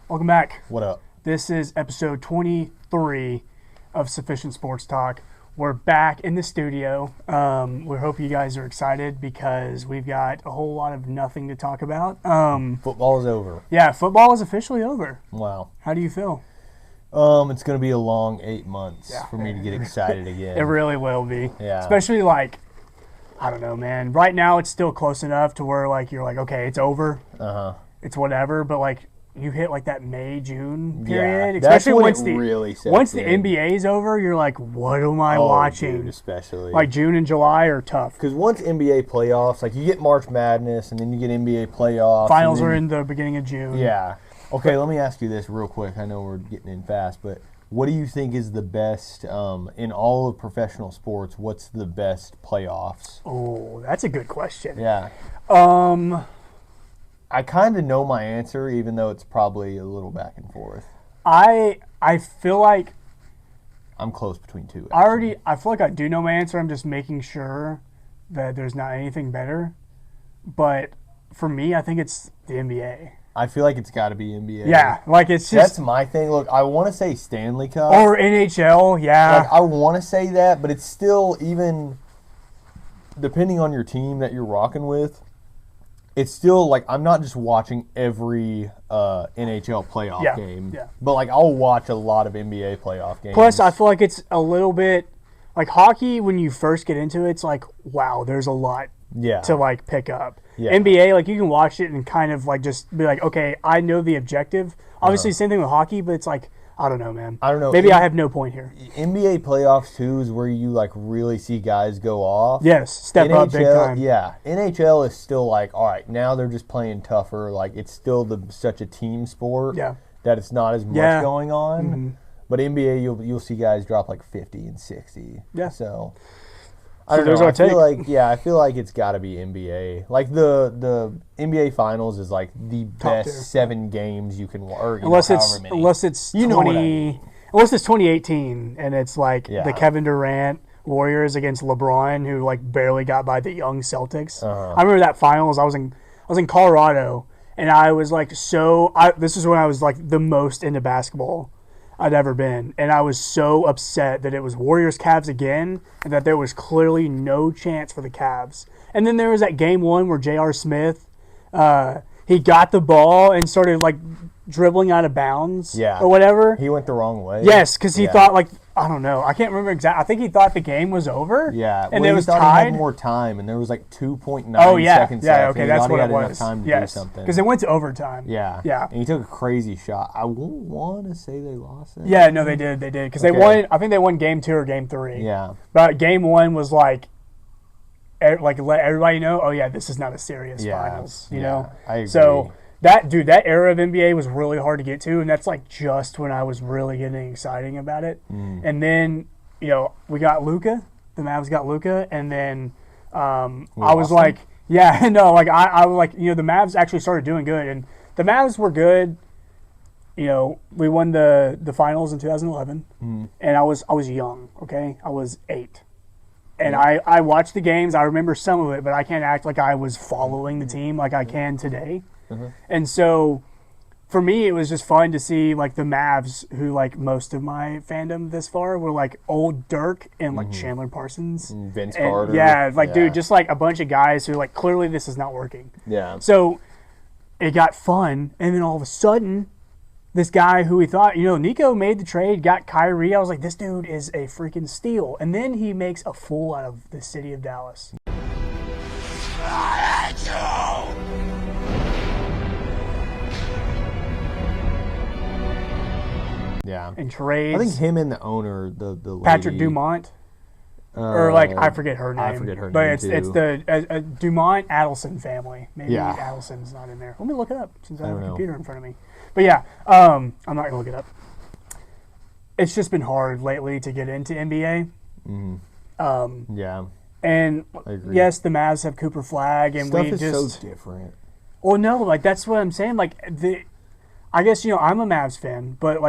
Welcome back. What up? This is episode 23 of Sufficient Sports Talk. We're back in the studio. We hope you guys are excited because we've got a whole lot of nothing to talk about. Football is over. Yeah, football is officially over. Wow. How do you feel? It's going to be a long 8 months Yeah. for me to get excited again. It really will be. Yeah. Especially I don't know, man. Right now it's still close enough to where you're like, okay, it's over. It's whatever, but you hit that May, June period, that's especially when once it the really sets once the in. NBA's over, you're like, what am I watching? Dude, especially. June and July are tough. Because once NBA playoffs, you get March Madness, and then you get NBA playoffs. Finals and are then, in the beginning of June. Yeah. Okay, let me ask you this real quick. I know we're getting in fast, but what do you think is the best, in all of professional sports, what's the best playoffs? Oh, that's a good question. Yeah. I kind of know my answer, even though it's probably a little back and forth. I feel like I'm close between two. I feel like I do know my answer. I'm just making sure that there's not anything better. But for me, I think it's the NBA. I feel like it's got to be NBA. Yeah, it's just That's my thing. Look, I want to say Stanley Cup. or NHL. Yeah, I want to say that, but it's still, even depending on your team that you're rocking with, it's still I'm not just watching every NHL playoff game. Yeah. But I'll watch a lot of NBA playoff games. Plus, I feel like it's a little bit hockey. When you first get into it, it's wow, there's a lot to pick up. Yeah. NBA, you can watch it and kind of just be okay, I know the objective. Obviously, same thing with hockey, but it's I don't know, man. I don't know. Maybe I have no point here. NBA playoffs too is where you really see guys go off. Yes, step up big time. Yeah, NHL is still all right, now they're just playing tougher. It's still such a team sport. Yeah. That it's not as much going on. Mm-hmm. But NBA, you'll see guys drop 50 and 60. Yeah. So I don't know. I feel like it's got to be NBA. The NBA Finals is the best 7 games you can watch. Unless unless it's 2018 and it's the Kevin Durant Warriors against LeBron, who barely got by the young Celtics. I remember that finals. I was in Colorado, and I was this is when I was the most into basketball I'd ever been, and I was so upset that it was Warriors-Cavs again, and that there was clearly no chance for the Cavs. And then there was that game 1 where J.R. Smith, he got the ball and started dribbling out of bounds or whatever. He went the wrong way. Yes, because he thought I don't know. I can't remember exactly. I think he thought the game was over. Yeah, and it was tied. tied. He had more time, and there was 2.9 Yeah, seconds left. okay, that's what it was. Enough time to do something. Because it went to overtime. Yeah. And he took a crazy shot. I won't want to say they lost it. Yeah, no, they did. They did because they won. I think they won game 2 or game 3. Yeah. But game 1 was let everybody know. Oh yeah, this is not a serious finals. You know. I agree. So that era of NBA was really hard to get to, and that's just when I was really getting exciting about it. And then we got Luka. The Mavs got Luka, and then I was yeah, no, I was the Mavs actually started doing good, and the Mavs were good. We won the finals in 2011, and I was young. Okay, I was 8, and I watched the games. I remember some of it, but I can't act like I was following the team like I can today. And so, for me, it was just fun to see the Mavs, who most of my fandom this far were old Dirk and Chandler Parsons, Vince Carter. Yeah, dude, just a bunch of guys who clearly this is not working. Yeah. So it got fun, and then all of a sudden, this guy who we thought, Nico made the trade, got Kyrie. I was like, this dude is a freaking steal, and then he makes a fool out of the city of Dallas. Yeah. And trades. I think him and the owner, the lady, Patrick Dumont, or I forget her name. I forget her but name it's too. it's the Dumont Adelson family. Maybe Yeah. Adelson's not in there. Let me look it up since I have a know. computer in front of me. But yeah, I'm not gonna look it up. It's just been hard lately to get into NBA. Yeah. And I agree. yes, the Mavs have Cooper Flag, and Stuff we is just so different. Well, no, that's what I'm saying. I guess I'm a Mavs fan, but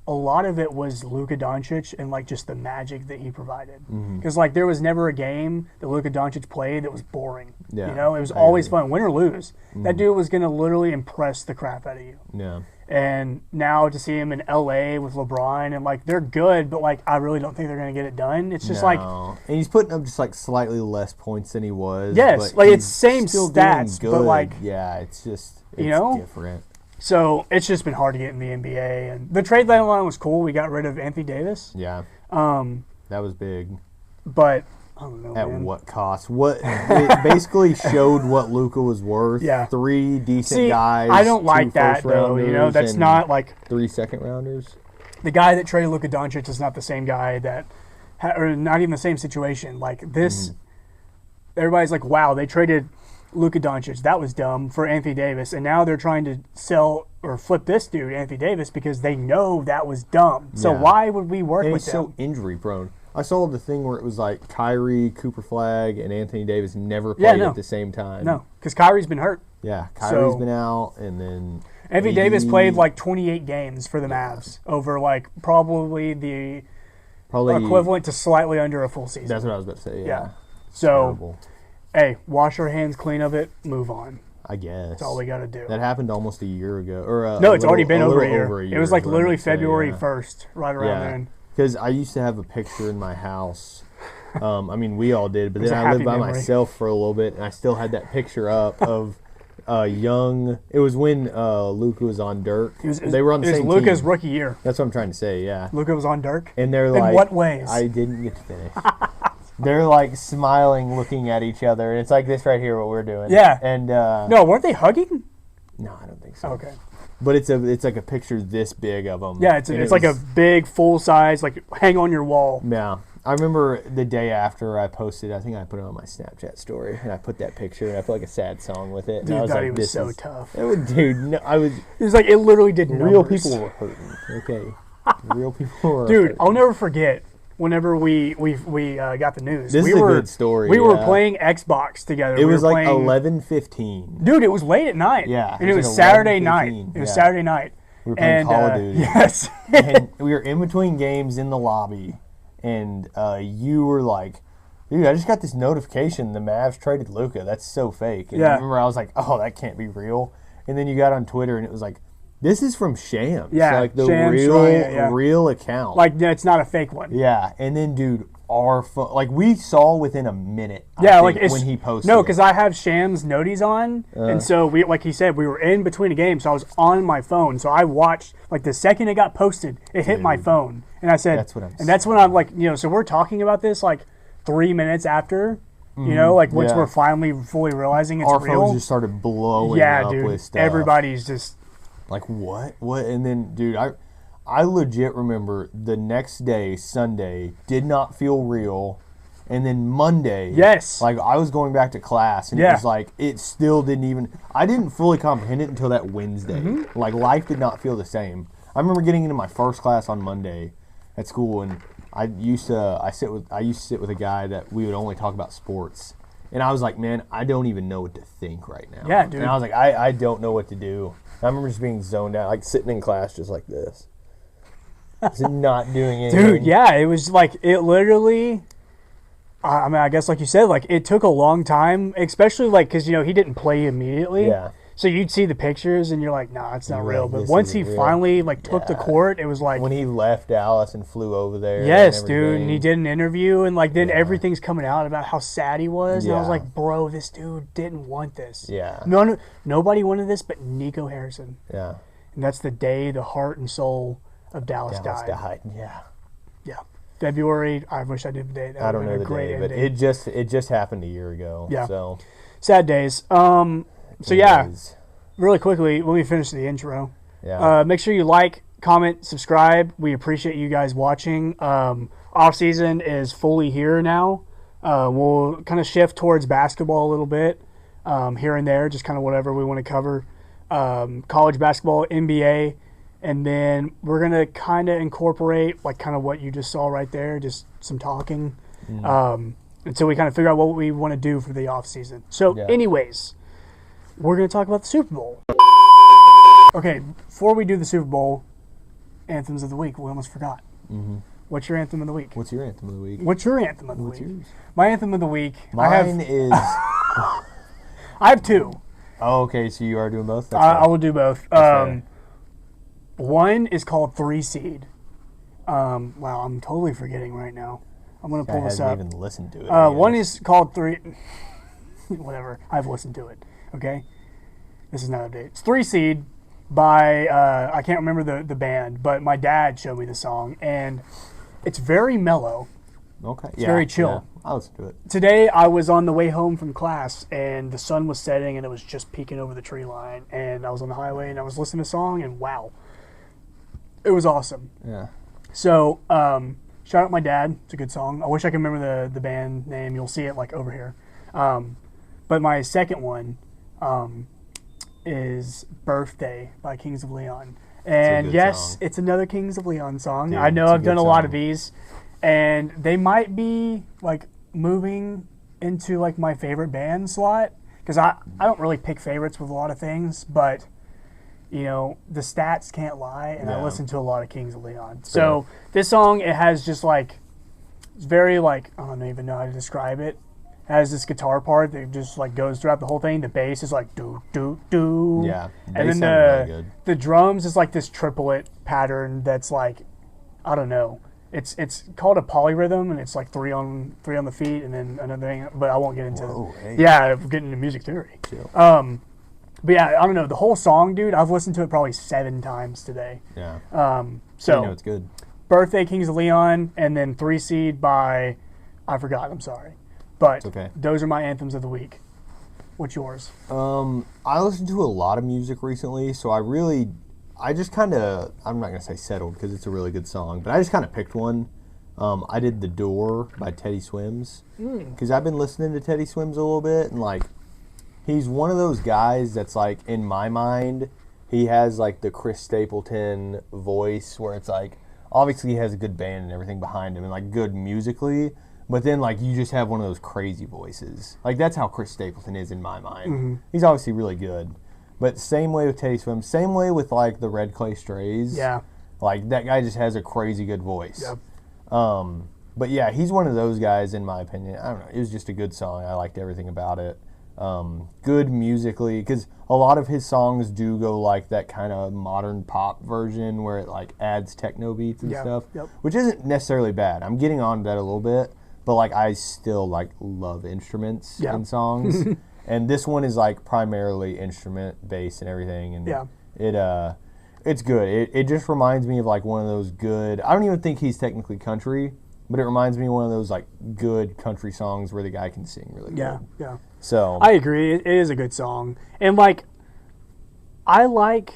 a lot of it was Luka Doncic and like just the magic that he provided. Mm-hmm. Because like there was never a game that Luka Doncic played that was boring. Yeah, You know, it was I always agree. fun, win or lose. That dude was gonna literally impress the crap out of you. Yeah. And now to see him in LA with LeBron and like they're good, but like I really don't think they're gonna get it done. It's just like No. And he's putting up just like slightly less points than he was. Yes, but like, it's he's same still doing stats, but, good. like, yeah, it's just you know? different. so it's just been hard to get in the NBA. And the trade deadline was cool. We got rid of Anthony Davis. Yeah, that was big. But I don't know, At man. what cost? What it basically showed what Luka was worth. Yeah. 3 decent See, guys. I don't 2 like that though. You know, first-rounders, that's and not like 3 second-rounders. the guy that traded Luka Doncic is not the same guy that, or not even the same situation. Like this, everybody's like, wow, they traded Luka Doncic. That was dumb for Anthony Davis, and now they're trying to sell or flip this dude, Anthony Davis, because they know that was dumb. So Yeah. why would we work And with he's him? so injury prone. I saw the thing where it was like Kyrie, Cooper Flag, and Anthony Davis never Yeah, played no. at the same time. No, because Kyrie's been hurt. Yeah, Kyrie's So- been out, and then Anthony AD Davis played like 28 games for the Mavs over like probably the probably equivalent to slightly under a full season. That's what I was about to say. Yeah. Yeah. So, Terrible, hey, wash our hands clean of it, move on. I guess. That's all we got to do. That happened almost a year ago, or No, it's already been over a little year. It was like is what I literally meant to say, February yeah. 1st, right around Yeah, then. because I used to have a picture in my house. I mean, we all did, but was then a I lived happy by memory. myself for a little bit, and I still had that picture up of young. It was when Luka was on Dirk. They were on the it was same Luka's team. rookie year. That's what I'm trying to say. Yeah, Luka was on Dirk. and they're In like, what ways? I didn't get to finish. They're like smiling, looking at each other, and it's like this right here, what we're doing. Yeah. And No, weren't they hugging? no, I don't think so. Okay. But it's like a picture this big of them. Yeah, it's like a big full size, like hang on your wall. Yeah. I remember the day after I posted, I think I put it on my Snapchat story, and I put that picture, and I put like a sad song with it. And Dude, I was thought like, he was this so is, tough. It was, dude, no, I was, It was like it literally did numbers. real people were hurting, okay? Real people were Dude, hurting. I'll never forget whenever we got the news. This we is a were, good story, We were yeah. playing Xbox together. It we was were like playing, 11:15. Dude, it was late at night. Yeah, And it it was was like Saturday night. 11:15, It was yeah. Saturday night. We were playing And, Call of Duty. Yes. And we were in between games in the lobby, and you were like, dude, I just got this notification the Mavs traded Luka. That's so fake. And Yeah. I remember I was like, oh, that can't be real. And then you got on Twitter, and it was like, this is from Shams. Yeah, Like the Shams, real, right, yeah. real account. Like, no, it's not a fake one. yeah. And then, dude, our phone, like we saw within a minute. I Yeah, think, like it's when he posted. No, it. because I have Shams noties on, and so we, like he said, we were in between a game, so I was on my phone. So I watched, like the second it got posted, it hit my phone, and I said, That's what I'm and that's when I'm like, so we're talking about this like 3 minutes after, like once yeah. we're finally fully realizing it's our real. phones just started blowing Yeah, up dude, with stuff. everybody's just Like what? What? And then, dude, I legit remember the next day, Sunday, did not feel real. And then Monday, Yes. like I was going back to class, and it Yeah. was like it still didn't even. I didn't fully comprehend it until that Wednesday. Mm-hmm. Like life did not feel the same. I remember getting into my first class on Monday at school, and I used to sit with a guy that we would only talk about sports. And I was like, man, I don't even know what to think right now. Yeah, dude. And I was like, I don't know what to do. I remember just being zoned out, like sitting in class just like this. Just not doing anything. Dude, yeah, it was like it literally. I mean, I guess like you said, like it took a long time, especially like because he didn't play immediately. Yeah. So you'd see the pictures and you're like, nah, it's not You're real. like, But this once he isn't real. finally like took the Yeah. court, it was like, When he left Dallas and flew over there. yes, and dude. And everything. he did an interview, and like then Yeah. everything's coming out about how sad he was, and I was Yeah. like, bro, this dude didn't want this. Yeah. Nobody wanted this, but Nico Harrison. Yeah. And that's the day the heart and soul of Dallas, Dallas died. died. Yeah. Yeah, February. I wish I knew the date. That I don't would've know been the a great day, but ending. it just happened a year ago. Yeah. So. Sad days. So yeah, anyways, really quickly, let me finish the intro. Yeah. Make sure you like, comment, subscribe. We appreciate you guys watching. Off season is fully here now. We'll kind of shift towards basketball a little bit here and there, just kind of whatever we want to cover. College basketball, NBA, and then we're gonna kind of incorporate like kind of what you just saw right there, just some talking. Until we kind of figure out what we want to do for the off season. So, Yeah. anyways, we're gonna talk about the Super Bowl. Okay, before we do the Super Bowl, anthems of the week. We almost forgot. Mm-hmm. What's your anthem of the week? What's your anthem of the week? What's your anthem of the What's week? yours? My anthem of the week. Mine is. I have two. Oh, okay. So you are doing both. That's I fine. will do both. fair. One is called Three Seed. Wow, I'm totally forgetting right now. I'm gonna I pull this haven't up. even listened to it. I One guess. is called Three. Whatever. I've listened to it. Okay. This is not updated. It's Three Seed by I can't remember the band, but my dad showed me the song, and it's very mellow. Okay. It's very chill. Yeah. I'll listen to it. Today I was on the way home from class, and the sun was setting, and it was just peeking over the tree line, and I was on the highway, and I was listening to the song, and wow, it was awesome. Yeah. So, shout out my dad. It's a good song. I wish I could remember the band name. You'll see it like over here. But my second one is "Birthday" by Kings of Leon. And good yes, song. it's another Kings of Leon song. Dude, I know it's a I've done good a lot of song. these, and they might be like moving into like my favorite band slot, because I don't really pick favorites with a lot of things, but you know, the stats can't lie, and I Yeah. listen to a lot of Kings of Leon. So this song, it has just like, it's very like, I don't even know how to describe it. It has this guitar part that just like goes throughout the whole thing. The bass is like do do do. Yeah. And They then sound really good. the drums is like this triplet pattern that's like, I don't know. It's called a polyrhythm, and it's like three on the feet, and then another thing. But I won't get into. Whoa, hey. Yeah, we're getting into music theory. Chill. But yeah, I don't know. The whole song, dude, I've listened to it probably 7 times today. Yeah. So, You know it's good. Birthday, Kings of Leon, and then Three Seed by, I forgot, I'm sorry. But okay. those are my anthems of the week. What's yours? I listened to a lot of music recently, so I just kind of, I'm not going to say settled because it's a really good song, but I just kind of picked one. I did The Door by Teddy Swims because I've been listening to Teddy Swims a little bit, and like, he's one of those guys that's like, in my mind, he has like the Chris Stapleton voice where it's like, obviously he has a good band and everything behind him and like good musically, but then like you just have one of those crazy voices. Like that's how Chris Stapleton is in my mind. He's obviously really good. But same way with Teddy Swims, same way with like the Red Clay Strays. Yeah. Like that guy just has a crazy good voice. Yep. But yeah, he's one of those guys in my opinion. I don't know. It was just a good song. I liked everything about it. Good musically, because a lot of his songs do go like that kind of modern pop version where it like adds techno beats and Yeah, stuff, yep. which isn't necessarily bad. I'm getting on to that a little bit, but like I still like love instruments Yeah. in songs, and this one is like primarily instrument, bass, and everything, and Yeah. it's good. It just reminds me of like one of those good. I don't even think he's technically country, but it reminds me of one of those like good country songs where the guy can sing really good. Yeah, yeah. So I agree. It is a good song. And like, I like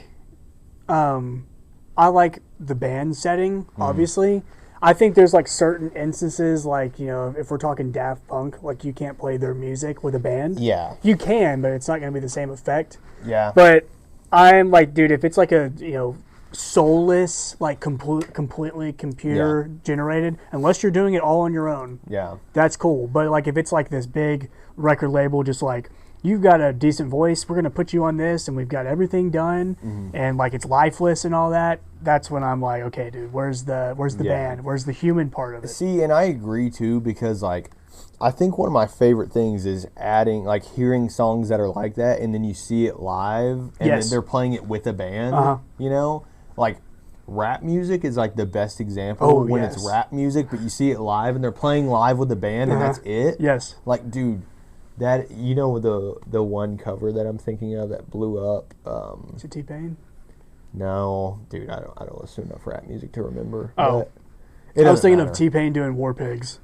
the band setting, obviously. I think there's like certain instances, like, you know, if we're talking Daft Punk, like you can't play their music with a band. yeah, You can, but it's not going to be the same effect. yeah, But I'm like, dude, if it's like a, you know, soulless, like completely computer generated, unless you're doing it all on your own, yeah, that's cool. But like if it's like this big record label, just like, you've got a decent voice, we're going to put you on this, and we've got everything done, and like it's lifeless and all that, that's when I'm like, okay, dude, where's the band? Where's the human part of it? See, and I agree too, because like I think one of my favorite things is adding, like hearing songs that are like that, and then you see it live, and Yes. then they're playing it with a band. You know, like rap music is like the best example Oh, when yes. it's rap music, but you see it live, and they're playing live with the band, and that's it. Yes. Like, dude, that, you know, the one cover that I'm thinking of that blew up. Is it T-Pain? No, dude, I don't listen to enough rap music to remember. Oh. but it I was doesn't thinking matter. of T-Pain doing War Pigs.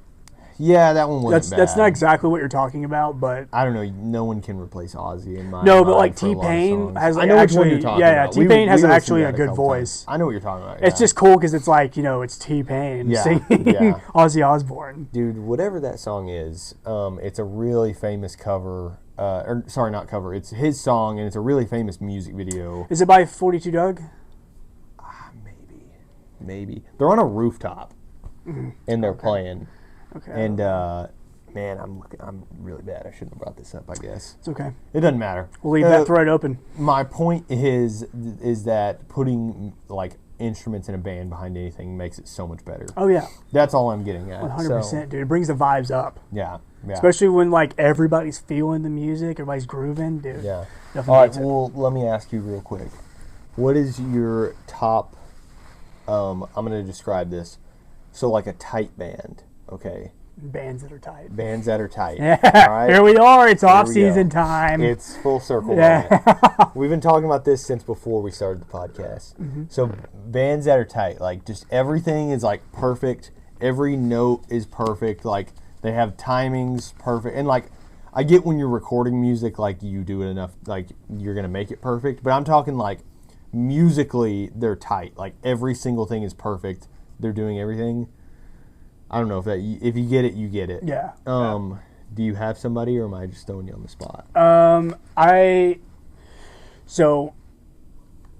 Yeah, that one wasn't That's bad. not exactly what you're talking about, but I don't know. No one can replace Ozzy in my no, mind but like for a lot of T-Pain songs. has I know which one actually, you're talking yeah, about. T-Pain has listened actually to a that good couple voice. times. I know what you're talking about. It's yeah. just cool because it's like, you know, it's T-Pain Yeah, singing yeah. Ozzy Osbourne. Dude, whatever that song is, it's a really famous cover. Or sorry, not cover. It's his song, and it's a really famous music video. Is it by 42 Doug? Maybe they're on a rooftop, and they're playing. Okay. And man, I'm really bad. I shouldn't have brought this up. I guess It's okay. it doesn't matter. We'll leave that thread open. My point is that putting like instruments in a band behind anything makes it so much better. Oh yeah, That's all I'm getting at. 100%, dude. It brings the vibes up. Yeah. Especially when like everybody's feeling the music, everybody's grooving, dude. Yeah. Definitely All right. beats it. Well, let me ask you real quick. What is your top? I'm going to describe this. So like a tight band, okay? Bands that are tight. Bands that are tight. Yeah. All right. Here we are. It's off we season go. time. It's full circle. Yeah. We've been talking about this since before we started the podcast. Mm-hmm. So bands that are tight, like just everything is like perfect. Every note is perfect. Like they have timings perfect. And like I get when you're recording music, like you do it enough, like you're gonna make it perfect. But I'm talking like musically, they're tight. Like every single thing is perfect. They're doing everything. I don't know if you get it, you get it. Yeah. Do you have somebody, or am I just throwing you on the spot? So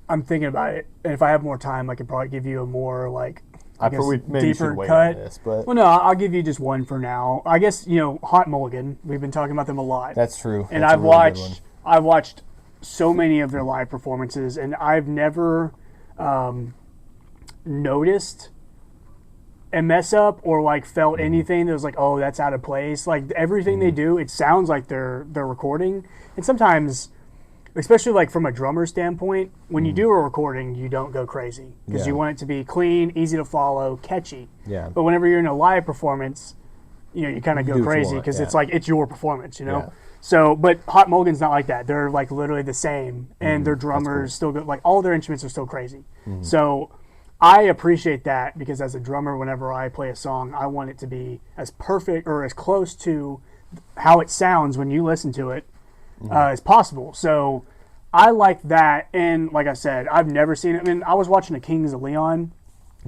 I'm thinking about it, and if I have more time, I could probably give you a more like I guess maybe deeper should wait cut. on this, but Well, no, I'll give you just one for now. I guess Hot Mulligan. We've been talking about them a lot, that's true. and That's a really good one. I've watched so many of their live performances, and I've never noticed a mess up or like felt anything that was like, oh, that's out of place. Like everything they do, it sounds like they're recording. And sometimes, especially like from a drummer standpoint, when you do a recording, you don't go crazy because you want it to be clean, easy to follow, catchy. Yeah. But whenever you're in a live performance, you kind of do go what you crazy want, because yeah. it's like it's your performance, Yeah. So, but Hot Mulligan's not like that. They're like literally the same, and their drummers still go, like all their instruments are still crazy. So, I appreciate that because as a drummer, whenever I play a song, I want it to be as perfect or as close to how it sounds when you listen to it as possible. So, I like that, and like I said, I've never seen it. I mean, I was watching a Kings of Leon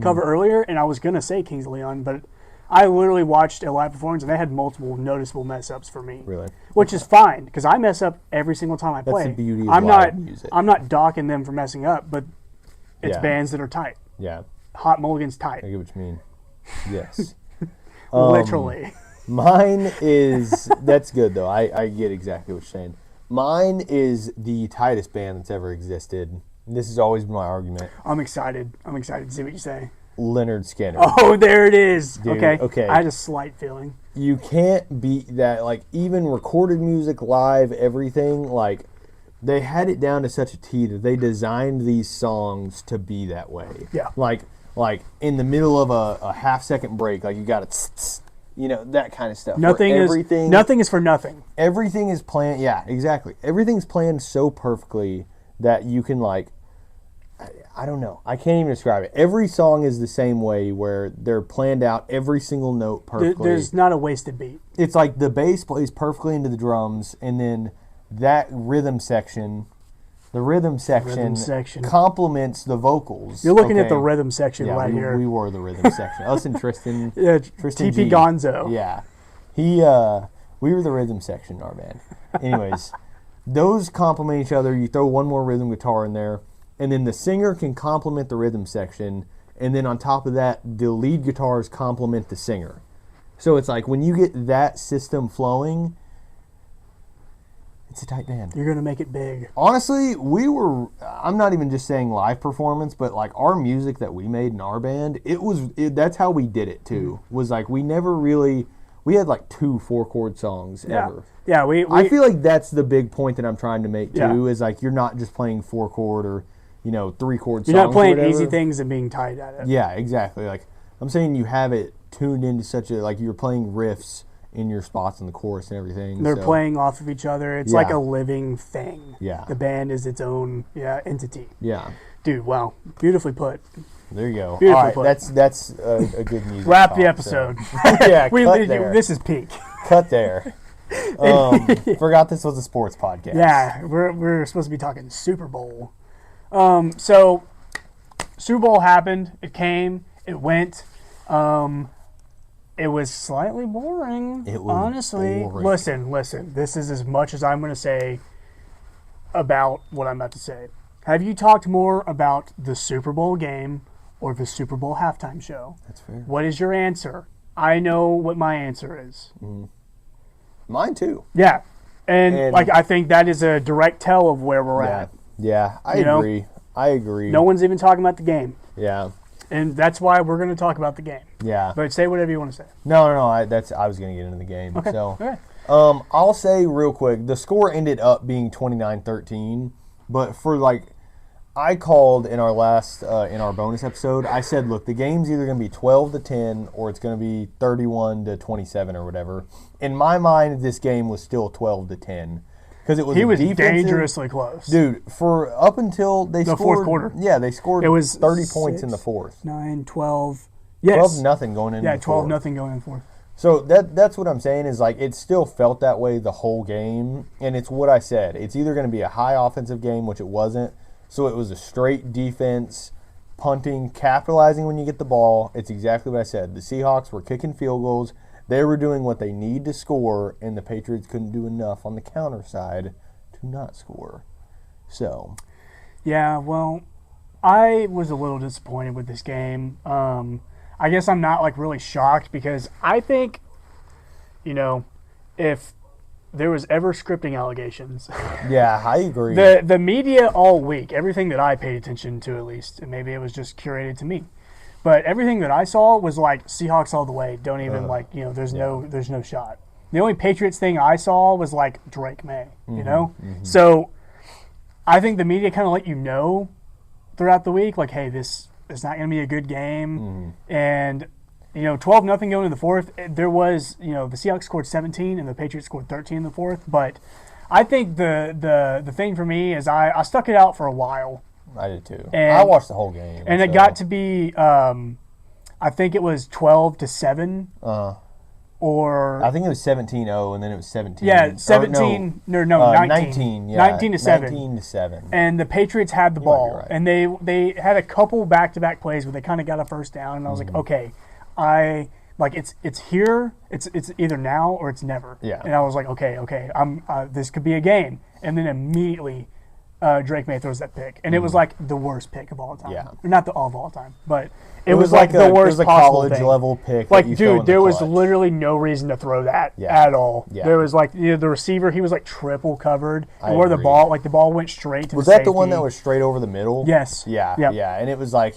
cover earlier, and I was gonna say Kings of Leon, but I literally watched a live performance, and they had multiple noticeable mess ups for me. Really? Which is fine because I mess up every single time I play. the beauty of I'm live not, music. I'm not docking them for messing up, but it's Yeah. bands that are tight. Yeah, Hot Mulligan's tight, I get what you mean. Yes. literally. Mine is that's good though. I get exactly what you're saying. Mine is the tightest band that's ever existed. This has always been my argument. I'm excited. I'm excited to see what you say. Leonard Skinner. Oh, there it is. Dude, okay. okay. I had a slight feeling. You can't beat that. Like even recorded music, live, everything. Like they had it down to such a T that they designed these songs to be that way. Yeah. Like in the middle of a half-second break, like you got to, that kind of stuff. Nothing is for nothing. Everything is planned. Yeah, exactly. Everything's planned so perfectly that you can I don't know. I can't even describe it. Every song is the same way where they're planned out every single note perfectly. There's not a wasted beat. It's like the bass plays perfectly into the drums, and then that rhythm section complements the vocals. You're looking at the rhythm section Yeah, right here. we were the rhythm section. Us and Tristan. Yeah, Tristan TP G. Gonzo. Yeah, we were the rhythm section in our band. Anyways, those complement each other. You throw one more rhythm guitar in there, and then the singer can complement the rhythm section, and then on top of that, the lead guitars complement the singer. So it's like when you get that system flowing, it's a tight band. You're going to make it big. Honestly, I'm not even just saying live performance, but like our music that we made in our band, that's how we did it too. Was like we had like 2 4-chord songs ever. Yeah, I feel like that's the big point that I'm trying to make too, Yeah. is like you're not just playing 4-chord or 3-chord songs. You're not playing or easy whatever. things and being tight at it. Yeah, exactly. Like I'm saying, you have it tuned into such a you're playing riffs in your spots in the chorus and everything. They're so. playing off of each other. It's Yeah. like a living thing. Yeah. The band is its own entity. Yeah. Dude, wow. Beautifully put. There you go. Beautiful All right, put. that's a good music. Wrap the talk, episode. So. Yeah, cut there. This is peak. Cut there. Forgot this was a sports podcast. Yeah, we're supposed to be talking Super Bowl. So Super Bowl happened. It came. It went. It was slightly boring. It was honestly. boring. Listen. This is as much as I'm going to say about what I'm about to say. Have you talked more about the Super Bowl game or the Super Bowl halftime show? That's fair. What is your answer? I know what my answer is. Mine too. Yeah. And I think that is a direct tell of where we're at. Yeah, I You know? agree. I agree. No one's even talking about the game. Yeah. And that's why we're going to talk about the game. Yeah. But say whatever you want to say. No. I was going to get into the game. Okay. So, Okay. I'll say real quick, the score ended up being 29-13, but for like, I called in our last in our bonus episode. I said, look, the game's either going to be 12-10 or it's going to be 31-27 or whatever. In my mind, this game was still 12-10 because it was. He was dangerously close, dude. For up until they scored, fourth quarter. Yeah, they scored. It was 30 points in the fourth. 9, 12. Yes. 12-0 going in. Yeah, the fourth. 12-0 going in the fourth. So that's what I'm saying is like it still felt that way the whole game, and it's what I said. It's either going to be a high offensive game, which it wasn't. So it was a straight defense, punting, capitalizing when you get the ball. It's exactly what I said. The Seahawks were kicking field goals. They were doing what they need to score, and the Patriots couldn't do enough on the counter side to not score. So. Yeah, well, I was a little disappointed with this game. I guess I'm not like really shocked because I think, if there was ever scripting allegations. Yeah, I agree. The media all week, everything that I paid attention to at least, and maybe it was just curated to me, but everything that I saw was like Seahawks all the way. Don't even there's no shot. The only Patriots thing I saw was like Drake May, Mm-hmm. So I think the media kind of let you know throughout the week, like, hey, this is not going to be a good game, and 12-0 going in the fourth. There was, the Seahawks scored 17 and the Patriots scored 13 in the fourth. But I think the thing for me is I stuck it out for a while. I did too. And I watched the whole game. And it got to be, I think it was 12-7. Or I think it was 17-0 and then it was 17. Yeah, 17. No, 19. 19. Yeah, 19-7. 19-7. And the Patriots had the ball, right. and they had a couple back-to-back plays where they kind of got a first down, and I was like, okay. It's here. It's either now or it's never. Yeah. And I was like, okay. This could be a game. And then immediately, Drake May throws that pick, and it was like the worst pick of all time. Yeah. Not of all time, but it was like the worst it was a possible college thing. level pick. Like, that you throw in dude, the there was clutch. literally no reason to throw that at all. Yeah. There was like the receiver, he was like triple covered, and where the agree. ball went straight to Was the that safety. the one that was straight over the middle? Yes. Yeah. Yep. Yeah. And it was like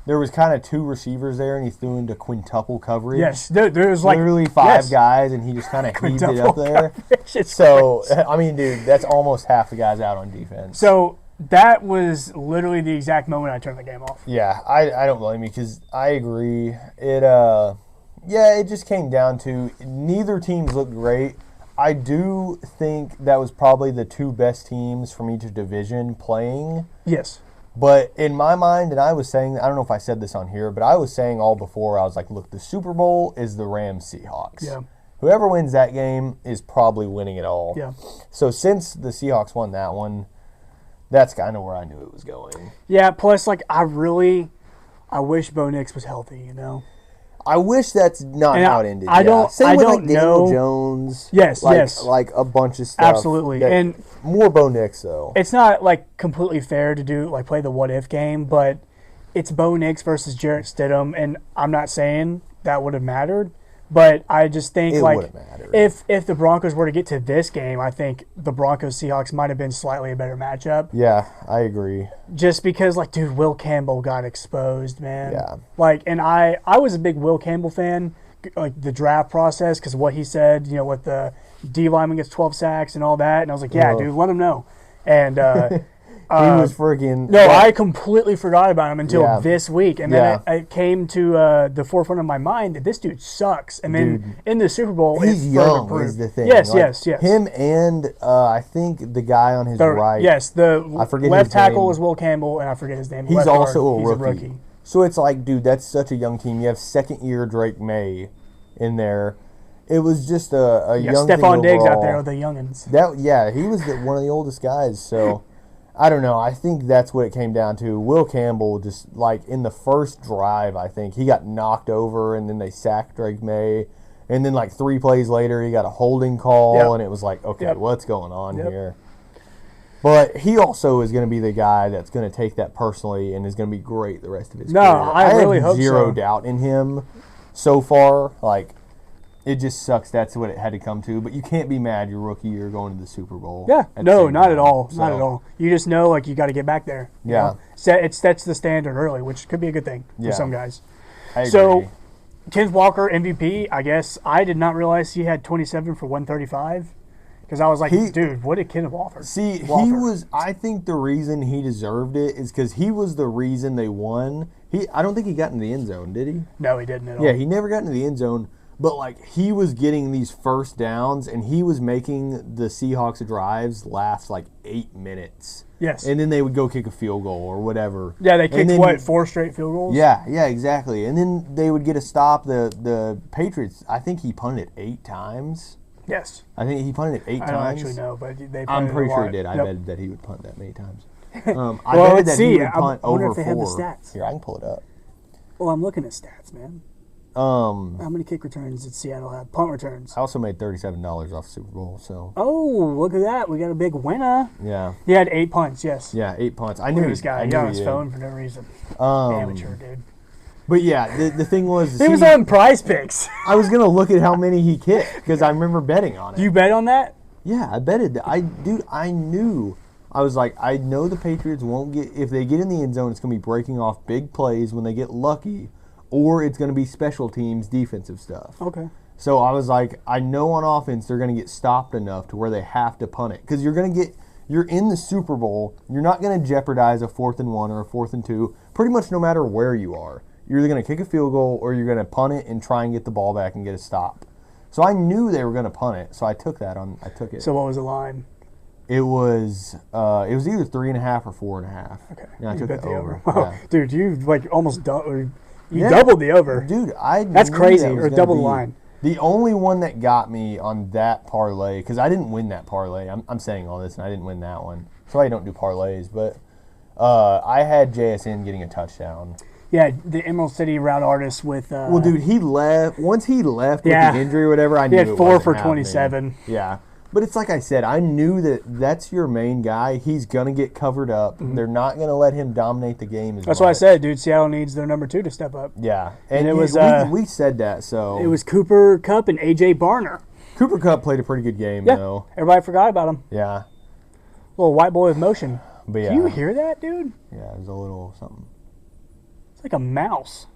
there was kind of two receivers there, and he threw into quintuple coverage. Yes, there was like literally five guys, and he just kind of heaved it up there. So I mean, dude, that's almost half the guys out on defense. So that was literally the exact moment I turned the game off. Yeah, I don't blame you because I agree. It just came down to neither teams looked great. I do think that was probably the two best teams from each division playing. Yes. But in my mind, and I was saying, I don't know if I said this on here, but I was saying all before, I was like, look, the Super Bowl is the Rams-Seahawks. Yeah. Whoever wins that game is probably winning it all. Yeah. So since the Seahawks won that one, that's kind of where I knew it was going. Yeah, plus, like, I wish Bo Nix was healthy, I wish that's not and how it ended. I don't, Same I with don't like Daniel know. Jones. Yes, yes. Like a bunch of stuff. Absolutely. And more Bo Nix, though. it's not, like, completely fair to play the what-if game, but it's Bo Nix versus Jarrett Stidham, and I'm not saying that would have mattered, but I just think, It like, wouldn't matter. if the Broncos were to get to this game, I think the Broncos-Seahawks might have been slightly a better matchup. Yeah, I agree. Just because, like, dude, Will Campbell got exposed, man. Yeah. Like, and I was a big Will Campbell fan, like, the draft process, because what he said, what the D lineman gets 12 sacks and all that, and I was like, yeah, dude, let him know. And He was freaking. no, I completely forgot about him until this week, and then Yeah. it came to the forefront of my mind that this dude sucks. And then Dude, in the Super Bowl, He's it further young, proved. is the thing. Yes, Like, yes. Him and I think the guy on his right. Yes, the I forget left his tackle name. is Will Campbell, and I forget his name. He's Left also guard, a he's rookie. So it's like, dude, that's such a young team. You have second-year Drake May in there. It was just a Yeah, young Stephon team Diggs out overall. there with the youngins. He was one of the oldest guys. So I don't know. I think that's what it came down to. Will Campbell just like in the first drive, I think he got knocked over, and then they sacked Drake May, and then like 3 plays later, he got a holding call, and it was like, okay, what's going on here? But he also is going to be the guy that's going to take that personally and is going to be great the rest of his career. I really have hope zero so. doubt in him so far. Like, It just sucks. That's what it had to come to. But you can't be mad your rookie year going to the Super Bowl. Yeah, at the no, same not time. at all. So, Not at all. You just know, like, you got to get back there. you Yeah. know? It sets the standard early, which could be a good thing Yeah. for some guys. I agree. So, Kenneth Walker, MVP, I guess. I did not realize he had 27 for 135 because I was like, dude, what did Kenneth Walker? See, he Walker. was. I think the reason he deserved it is because he was the reason they won. I don't think he got in the end zone, did he? No, he didn't at all. Yeah, he never got into the end zone. But like he was getting these first downs, and he was making the Seahawks drives last like 8 minutes. Yes. And then they would go kick a field goal or whatever. Yeah, they And kicked, then- 4 straight field goals? Yeah, exactly. And then they would get a stop. The Patriots, I think he punted it 8 times. Yes. I think he punted it 8 I times. don't actually know, but they I'm punted pretty a sure lot. he did. I Yep. bet that he would punt that many times. I Well, betted let's that see. he would I punt wonder over if they have the 4. stats. Here, I can pull it up. Well, I'm looking at stats, man. How many kick returns did Seattle have? Punt returns. I also made $37 off Super Bowl, so Oh, look at that. We got a big winner. yeah. He had 8 punts, yes. Yeah, 8 punts. I Look knew at this guy. I He knew got on he his did. phone for no reason. Um, Amateur, dude. But yeah, the thing was, He was see, on Prize Picks. I was gonna look at how many he kicked because I remember betting on it. Do you bet on that? Yeah, I betted that. I knew. I was like, I know the Patriots won't get, if they get in the end zone, it's gonna be breaking off big plays when they get lucky, or it's gonna be special teams defensive stuff. Okay. So I was like, I know on offense they're going to get stopped enough to where they have to punt it. Because you're in the Super Bowl, you're not going to jeopardize a 4th and 1 or a 4th and 2, pretty much no matter where you are. You're either going to kick a field goal or you're going to punt it and try and get the ball back and get a stop. So I knew they were going to punt it, so I took it. So what was the line? It was either 3.5 or 4.5. Okay. Yeah, I You took bet the over. Wow. Yeah. Dude, you like almost you Yeah. doubled the over. Dude, That's knew crazy, that was or gonna double the be- line. The only one that got me on that parlay, because I didn't win that parlay. I'm saying all this, and I didn't win that one. So I don't do parlays, but I had JSN getting a touchdown. Yeah, the Emerald City route artist with. Well, dude, he left. Once he left Yeah. with the injury or whatever, I He knew had it 4 wasn't for happening. 27. Yeah. But it's like I said, I knew that's your main guy. He's going to get covered up. They're not going to let him dominate the game as That's much. why I said, dude, Seattle needs their number 2 to step up. Yeah. And it you- was, we said that, so. It was Cooper Kupp and A.J. Barner. Cooper Kupp played a pretty good game, Yeah, though. everybody forgot about him. Yeah. Little white boy with motion. But yeah. Do you hear that, dude? Yeah, it was a little something. It's like a mouse.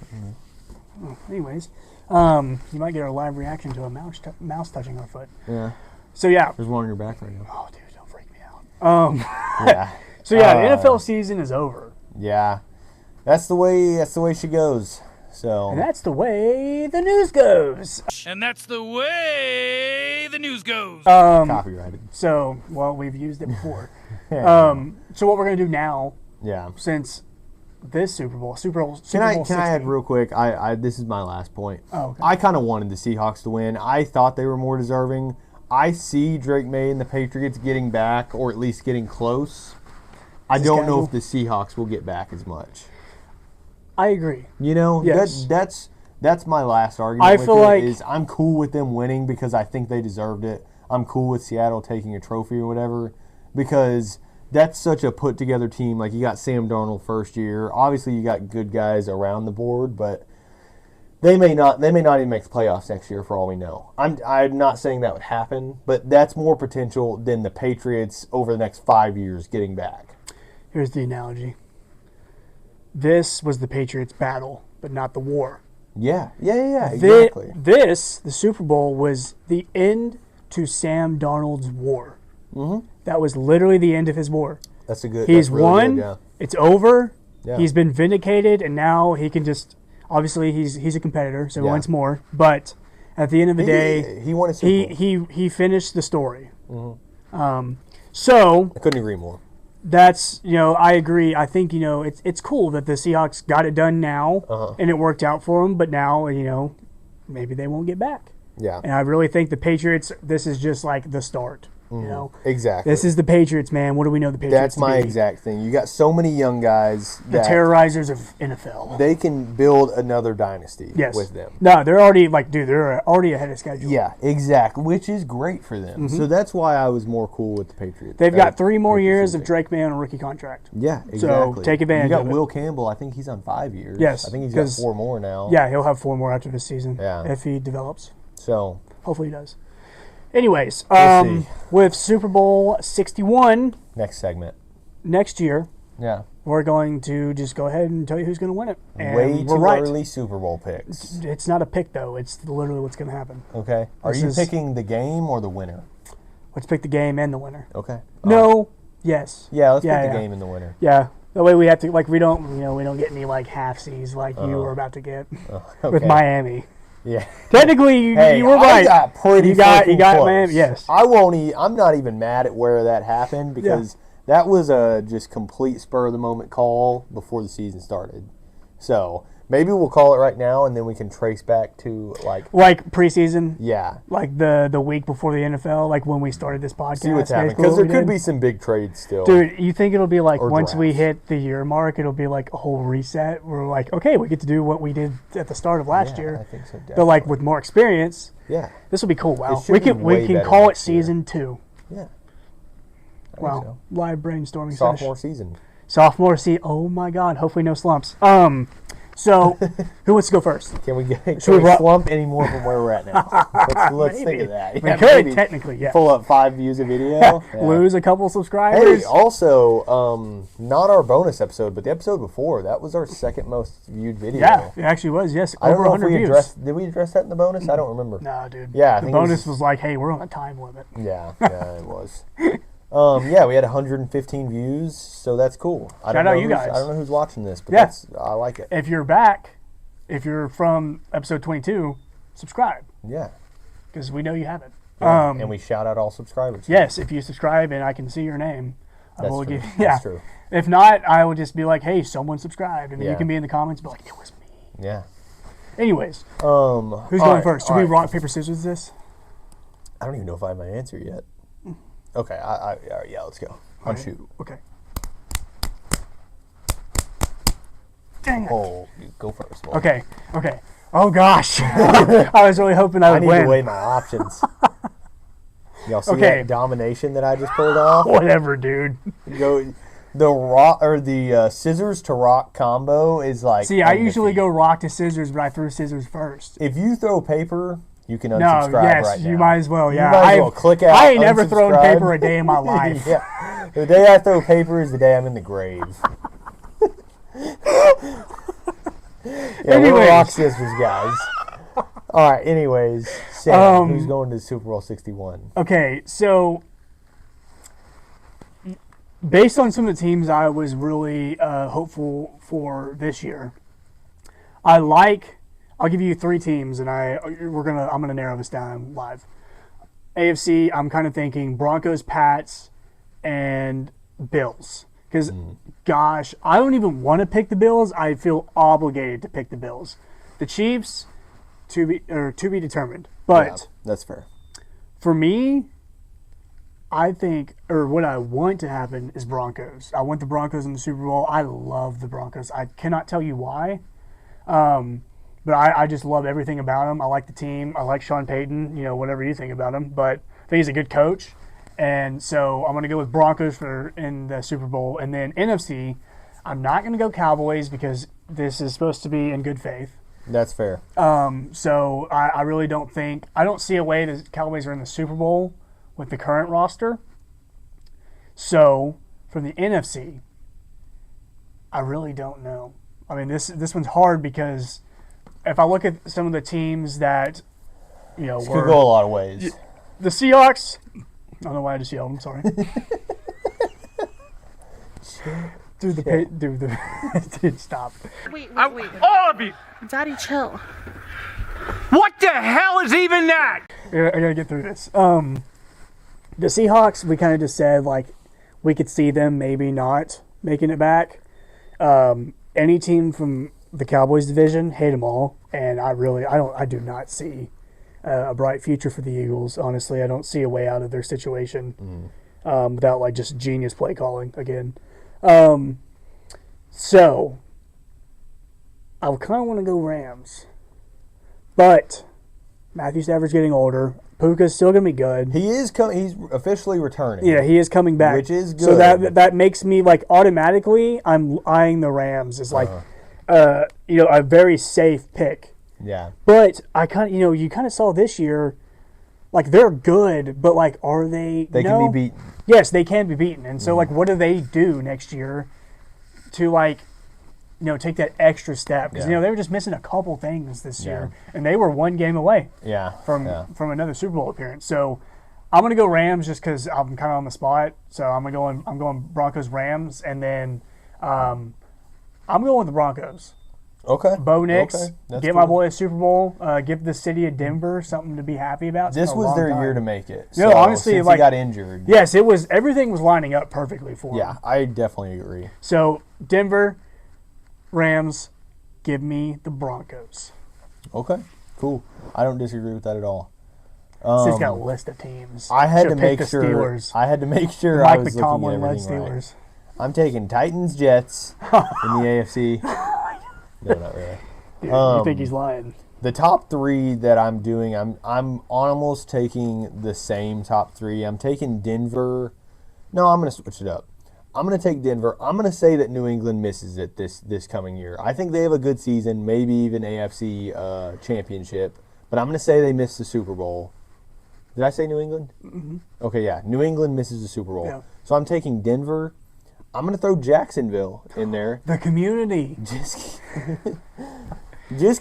Mm-hmm. Oh, anyways, you might get a live reaction to a mouse touching our foot. Yeah. So yeah. There's one on your back right now. Oh, dude, don't freak me out. Yeah. So yeah, the NFL season is over, Yeah. That's the way she goes. So and that's the way the news goes. And that's the way the news goes. copyrighted. So, well, we've used it before. So what we're gonna do now, Yeah. since this Super Bowl Can 60. I add real quick? I this is my last point. Oh, okay. I kind of wanted the Seahawks to win. I thought they were more deserving. I see Drake May and the Patriots getting back, or at least getting close. I the don't know schedule? if the Seahawks will get back as much. I agree. You know, Yes. that's my last argument. I with feel it, like- is I'm cool with them winning because I think they deserved it. I'm cool with Seattle taking a trophy or whatever because that's such a put together team. Like you got Sam Darnold first year. Obviously, you got good guys around the board, but they may not even make the playoffs next year for all we know. I'm not saying that would happen, but that's more potential than the Patriots over the next 5 years getting back. Here's the analogy. This was the Patriots' battle, but not the war. Yeah, exactly. The Super Bowl, was the end to Sam Darnold's war. Mm-hmm. That was literally the end of his war. That's a good. He's that's really won. Good, yeah. It's over. Yeah. He's been vindicated, and now he can just. Obviously, he's a competitor, so he Yeah. wants more. But at the end of the day, He won a Super Bowl. he finished the story. Mm-hmm. So I couldn't agree more. that's, I agree. I think, it's cool that the Seahawks got it done now, and it worked out for them. But now, maybe they won't get back. Yeah. And I really think the Patriots, this is just like the start. You know, Exactly. this is the Patriots, man. What do we know the Patriots? That's my to be? exact thing. You got so many young guys The that terrorizers of NFL. they can build another dynasty Yes. with them. No, they're already they're already ahead of schedule. Yeah, exactly, which is great for them. So that's why I was more cool with the Patriots. They've got 3 more Patriots years season. of Drake May on a rookie contract. Yeah, exactly. take advantage You got of it. Will Campbell. I think he's on 5 years. Yes, I think he's got 'cause- 4 more now. Yeah, he'll have 4 more after this season. Yeah. If he develops. So Hopefully he does. Anyways, We'll see. with Super Bowl 61 next segment. next year, Yeah. we're going to just go ahead and tell you who's going to win it. And Way we're too right. early Super Bowl picks. It's not a pick, though. It's literally what's going to happen. Okay. Are This you is- picking the game or the winner? Let's pick the game and the winner. Okay. No. Yes. Yeah, let's Yeah, pick the yeah. game and the winner. Yeah. That way we have to, we don't get any, half-seas like you were about to get with Okay. Miami. Yeah. Technically, you, Hey, you were I right. got pretty You got freaking Miami, close. yes. I won't. I'm not even mad at where that happened because that was a just complete spur of the moment call before the season started. So maybe we'll call it right now, and then we can trace back to Like preseason, yeah, like the week before the NFL, like when we started this podcast. see what's happening basically because what there we could did. be some big trades still. Dude, you think it'll be like Or once we drafts. hit the year mark, it'll be like a whole reset. We're like, okay, we get to do what we did at the start of last Yeah, year, I think so. but like Definitely. with more experience, yeah, this will be cool. Wow, should we be can way we can better call it next year. season 2. yeah. I think Wow, so. live brainstorming Sophomore session. season. Sophomore season. Oh my God, hopefully no slumps. So who wants to go first? Can we get? we Can we ro- slump any more from where we're at now? Let's think Maybe. of that. We Yeah, could maybe. technically, yeah. Pull up 5 views a video. Yeah. Lose a couple subscribers. Hey, also, not our bonus episode, but the episode before, that was our second most viewed video. Yeah, it actually was. Yes, I don't over know if 100 we views. addressed, did we address that in the bonus? I don't remember. No, dude. Yeah, I the think it was- bonus was like, hey, we're on a time limit. Yeah, it was. Yeah, we had 115 views, so that's cool. I Shout don't out know you who's- guys. I don't know who's watching this, but Yeah. I like it. If you're back, if you're from episode 22, subscribe Yeah. because we know you haven't. And we shout out all subscribers. Yes, if you subscribe and I can see your name, I That's will true. give. That's Yeah. true. If not, I will just be like, hey, someone subscribed, and then you Yeah. can be in the comments, and be like, it was me. Yeah. Anyways, Who's who's going first? Should we rock paper scissors this? I don't even know if I have my answer yet. Okay, all right, yeah, let's go. On shoot. Okay. Dang it. Oh, you go first. Well, Okay. Oh gosh, I was really hoping I I would need win. to weigh my options. Y'all see Okay. that domination that I just pulled off? Whatever, dude. Go, the rock or the scissors to rock combo is like. See, I usually undefeated. go rock to scissors, but I threw scissors first. If you throw paper, you can No, unsubscribe yes, right now. you might as well. Yeah, You might as well I've- click out. I ain't never thrown unsubscribe. paper a day in my life. Yeah, the day I throw paper is the day I'm in the grave. Yeah, we're Anyways. rock scissors, guys. All right. Anyways, Sam, who's going to Super Bowl 61? Okay, so based on some of the teams I was really hopeful for this year, I'll give you 3 teams, and I'm gonna narrow this down live. AFC, I'm kind of thinking Broncos, Pats, and Bills. Because, gosh, I don't even want to pick the Bills. I feel obligated to pick the Bills. The Chiefs, to be determined. But Yeah, that's fair. for me, I think, or what I want to happen is Broncos. I want the Broncos in the Super Bowl. I love the Broncos. I cannot tell you why. But I just love everything about him. I like the team. I like Sean Payton, whatever you think about him. But I think he's a good coach. And so I'm going to go with Broncos in the Super Bowl. And then NFC, I'm not going to go Cowboys because this is supposed to be in good faith. That's fair. So I really don't see a way that Cowboys are in the Super Bowl with the current roster. So from the NFC, I really don't know. I mean, this one's hard because if I look at some of the teams that, This could go a lot of ways. the Seahawks. I don't know why I just yelled. I'm sorry. Dude, stop. Wait. All of you! Daddy, chill. What the hell is even that? I gotta get through this. The Seahawks, we kind of just said we could see them maybe not making it back. Any team from the Cowboys division, hate them all, and I do not see a bright future for the Eagles. Honestly, I don't see a way out of their situation without like just genius play calling again. So I kind of want to go Rams, but Matthew Stafford's getting older. Puka's still gonna be good. He is he's officially returning. Yeah, he is coming back, which is good. So that makes me like automatically I'm eyeing the Rams as like a very safe pick. Yeah. But I kind of you kind of saw this year, like they're good, but like are they? They can be beaten. Yes, they can be beaten, and so like what do they do next year to like take that extra step because they were just missing a couple things this year, and they were one game away from another Super Bowl appearance. So I'm gonna go Rams just because I'm kind of on the spot. So I'm going Broncos Rams, and then I'm going with the Broncos. Okay. Bo Nix, That's get my boy a Super Bowl. Give the city of Denver something to be happy about. This was their year to make it. No, honestly, since like he got injured. Yes, it was. Everything was lining up perfectly for him. Yeah, I definitely agree. So Denver. Rams, give me the Broncos. Okay, cool. I don't disagree with that at all. He's got a list of teams. I had to Should've make picked sure. the Steelers. I had to make sure Mike I was McTomlin looking led at everything right. Steelers. I'm taking Titans, Jets in the AFC. No, not really. Dude, you think he's lying? The top three that I'm doing, I'm almost taking the same top three. I'm taking Denver. No, I'm going to switch it up. I'm going to take Denver. I'm going to say that New England misses it this coming year. I think they have a good season, maybe even AFC championship, but I'm going to say they miss the Super Bowl. Did I say New England? Mm-hmm. Okay, yeah. New England misses the Super Bowl. Yeah. So I'm taking Denver. I'm going to throw Jacksonville in there. The community. Just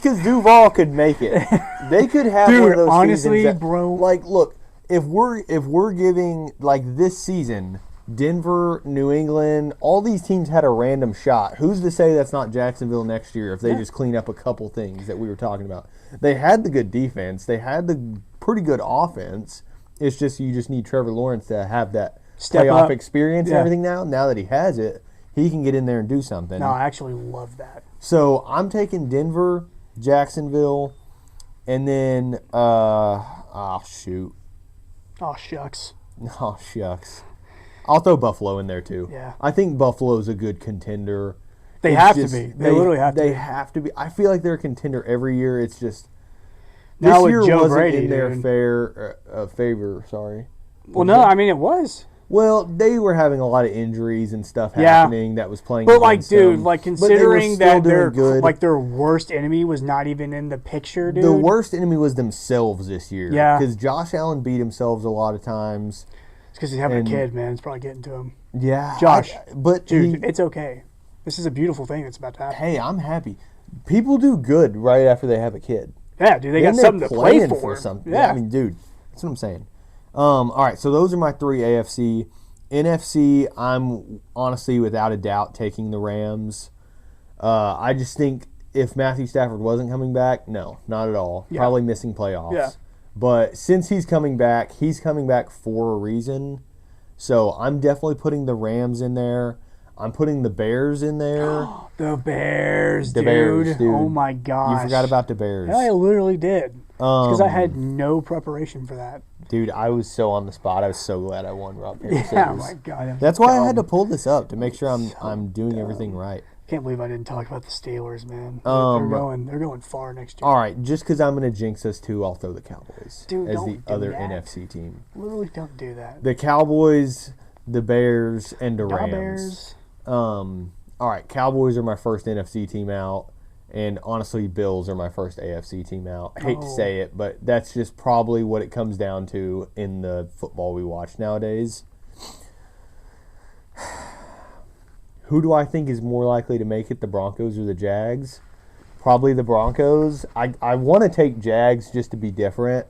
because Duval could make it. They could have one of those honestly, seasons that, bro. like, look, if we're giving, like, this season, Denver, New England, all these teams had a random shot. Who's to say that's not Jacksonville next year if they just clean up a couple things that we were talking about? They had the good defense. They had the pretty good offense. It's just you just need Trevor Lawrence to have that playoff experience and everything now. Now that he has it, he can get in there and do something. No, I actually love that. So I'm taking Denver, Jacksonville, and then, shoot. Oh, shucks. Oh, shucks. I'll throw Buffalo in there, too. Yeah. I think Buffalo's a good contender. They have to be. They literally have to be. They have to be. I feel like they're a contender every year. It's just now this with year Joe wasn't Brady, in their dude. favor. Sorry. Well, no, I mean it was. Well, they were having a lot of injuries and stuff happening that was playing. But like, against dude, them. like But they were considering still that doing good. like their worst enemy was not even in the picture, dude. The worst enemy was themselves this year. Yeah. Because Josh Allen beat himself a lot of times. It's because he's having a kid, man. It's probably getting to him. Yeah. Josh, but dude, it's okay. This is a beautiful thing that's about to happen. Hey, I'm happy. People do good right after they have a kid. Yeah, dude, they got Then something to they're play playing for. something. Yeah. I mean, dude, that's what I'm saying. All right, so those are my three AFC. NFC, I'm honestly, without a doubt, taking the Rams. I just think if Matthew Stafford wasn't coming back, no, not at all. Yeah. Probably missing playoffs. Yeah. But since he's coming back for a reason. So I'm definitely putting the Rams in there. I'm putting the Bears in there. The Bears, The dude. Bears, dude. Oh my gosh. You forgot about the Bears. Yeah, I literally did. Because I had no preparation for that. Dude, I was so on the spot. I was so glad I won rock paper scissors. Yeah, my God. That's why I had to pull this up to make sure I'm doing everything right. Can't believe I didn't talk about the Steelers, man. They're going far next year. All right, just because I'm going to jinx us too, I'll throw the Cowboys Dude, as don't the do other that. NFC team. Literally don't do that. The Cowboys, the Bears, and the Nah, Rams. Bears. All right, Cowboys are my first NFC team out, and honestly, Bills are my first AFC team out. I hate to say it, but that's just probably what it comes down to in the football we watch nowadays. Who do I think is more likely to make it, the Broncos or the Jags? Probably the Broncos. I want to take Jags just to be different,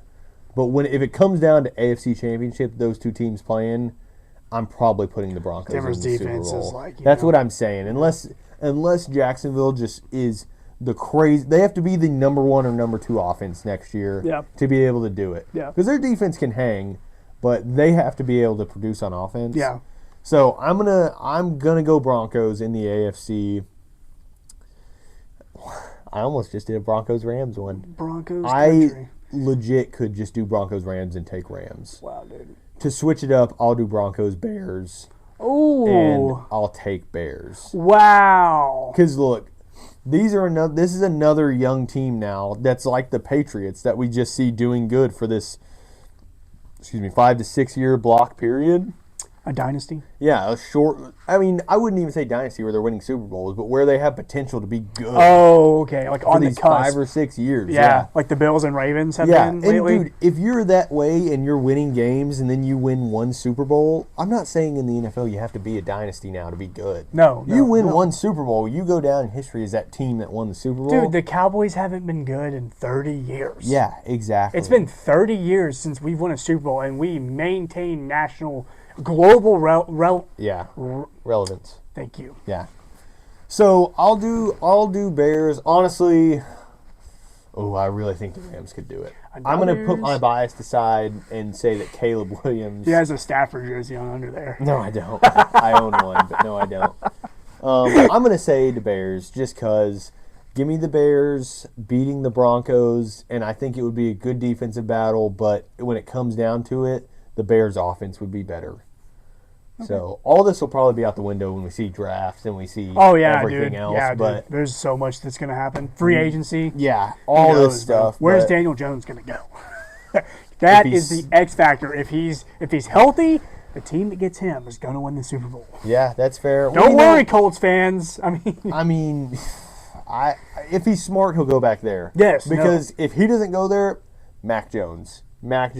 but if it comes down to AFC Championship, those two teams playing, I'm probably putting the Broncos Denver's in the Super defense Bowl. is like, That's what I'm saying. Unless Jacksonville just is the crazy, they have to be the number one or number two offense next year to be able to do it. Yeah. Because their defense can hang, but they have to be able to produce on offense. Yeah. So I'm gonna go Broncos in the AFC. I almost just did a Broncos Rams one. Broncos country. legit could just do Broncos Rams and take Rams. Wow, dude. To switch it up, I'll do Broncos Bears. And Oh, I'll take Bears. wow. Because look, this is another young team now that's like the Patriots that we just see doing good for this 5 to 6 year block period. A dynasty? Yeah, I wouldn't even say dynasty where they're winning Super Bowls, but where they have potential to be good Oh, okay. Like for on the these cusp. 5 or 6 years. Yeah, like the Bills and Ravens have Yeah, been and lately. dude, if you're that way and you're winning games and then you win one Super Bowl, I'm not saying in the NFL you have to be a dynasty now to be good. No, You win no. one Super Bowl, you go down in history as that team that won the Super Bowl. Dude, the Cowboys haven't been good in 30 years. Yeah, exactly. It's been 30 years since we've won a Super Bowl, and we maintain global relevance. Thank you. Yeah. So I'll do Bears. Honestly, I really think the Rams could do it. I'm going to put my bias aside and say that Caleb Williams. He has a Stafford jersey on under there. No, I don't. I own one, but no, I don't. I'm going to say the Bears just because give me the Bears beating the Broncos, and I think it would be a good defensive battle, but when it comes down to it, the Bears' offense would be better. Okay. So all this will probably be out the window when we see drafts and we see everything else. Yeah, but dude. There's so much that's going to happen. Free agency. Yeah, all Who knows, this stuff. Where's Daniel Jones going to go? That is the X factor. If he's healthy, the team that gets him is going to win the Super Bowl. Yeah, that's fair. Don't worry, Colts fans. If he's smart, he'll go back there. Yes, because if he doesn't go there, Mac Jones is going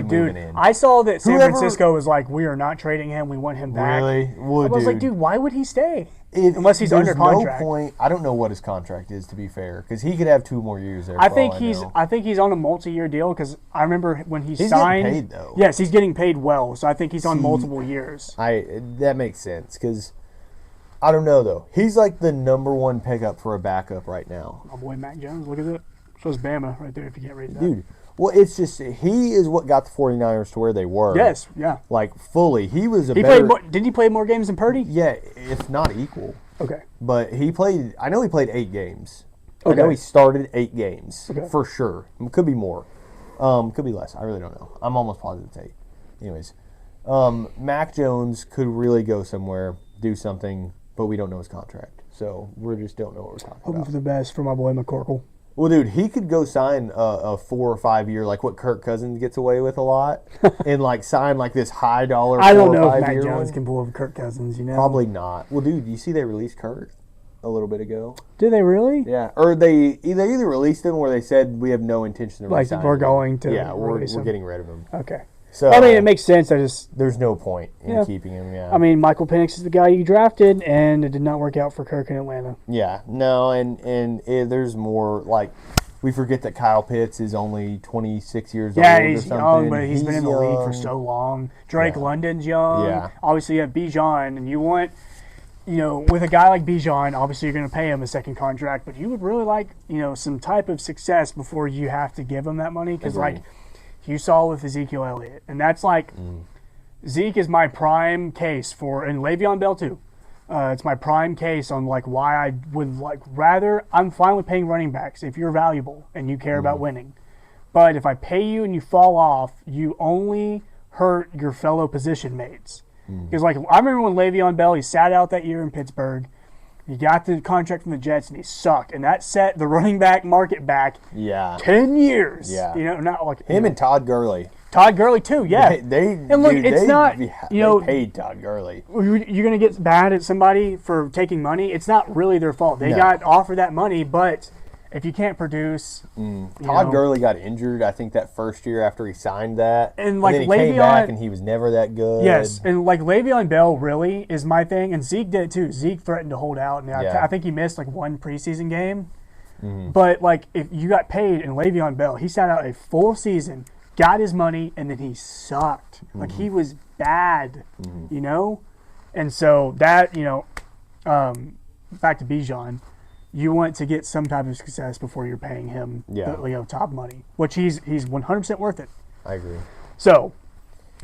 to be moving in. I saw that San Francisco was like, we are not trading him. We want him back. Really? Well, I was like, dude, why would he stay? Unless he's under contract. No point. I don't know what his contract is, to be fair, because he could have 2 more years there. I think he's on a multi-year deal because I remember when he's signed. Getting paid, though. Yes, he's getting paid well, so I think he's on multiple years. That makes sense because I don't know though. He's like the number 1 pickup for a backup right now. My boy Mac Jones, look at that. Shows Bama right there if you can't read that. Dude. Well, it's just he is what got the 49ers to where they were. Yes, yeah. Like, fully. He was didn't he play more games than Purdy? Yeah, if not equal. Okay. But I know he played 8 games. Okay. I know he started 8 games. Okay. For sure. It could be more. Could be less. I really don't know. I'm almost positive it's 8. Anyways. Mac Jones could really go somewhere, do something, but we don't know his contract. So, we just don't know what we're talking Hoping about. for the best for my boy McCorkle. Well, dude, he could go sign a 4 or 5 year, like what Kirk Cousins gets away with a lot, and like sign like this high dollar. I don't know if Mac Jones can pull over Kirk Cousins. Probably not. Well, dude, you see they released Kirk a little bit ago. Did they really? Yeah, or they either released him or they said we have no intention of re-signing him. We're going to. Yeah, we're getting rid of him. Okay. So it makes sense. There's no point in keeping him. Yeah. Michael Penix is the guy you drafted, and it did not work out for Kirk in Atlanta. Yeah, no, and there's more like. We forget that Kyle Pitts is only 26 years old. Yeah, he's or something. young, but he's been in the league for so long. Drake London's young. Yeah. Obviously, you have Bijan, and you want, with a guy like Bijan, obviously you're going to pay him a second contract, but you would really like, some type of success before you have to give him that money. Because, you saw with Ezekiel Elliott, and that's Zeke is my prime case and Le'Veon Bell too. It's my prime case on why I would rather. I'm fine with paying running backs if you're valuable and you care about winning, but if I pay you and you fall off, you only hurt your fellow position mates. Because I remember when Le'Veon Bell, he sat out that year in Pittsburgh. He got the contract from the Jets and he sucked, and that set the running back market back 10 years. Yeah, not him and Todd Gurley. Todd Gurley too, yeah. They paid Todd Gurley. You're going to get mad at somebody for taking money. It's not really their fault. They got offered that money, but if you can't produce, Todd Gurley got injured. I think that first year after he signed that, and then he came back and he was never that good. Yes, and Le'Veon Bell really is my thing, and Zeke did it too. Zeke threatened to hold out, and I think he missed one preseason game. But if you got paid, and Le'Veon Bell, he sat out a full season. Got his money, and then he sucked. He was bad, And so that, back to Bijan, you want to get some type of success before you're paying him top money, which he's 100% worth it. I agree. So,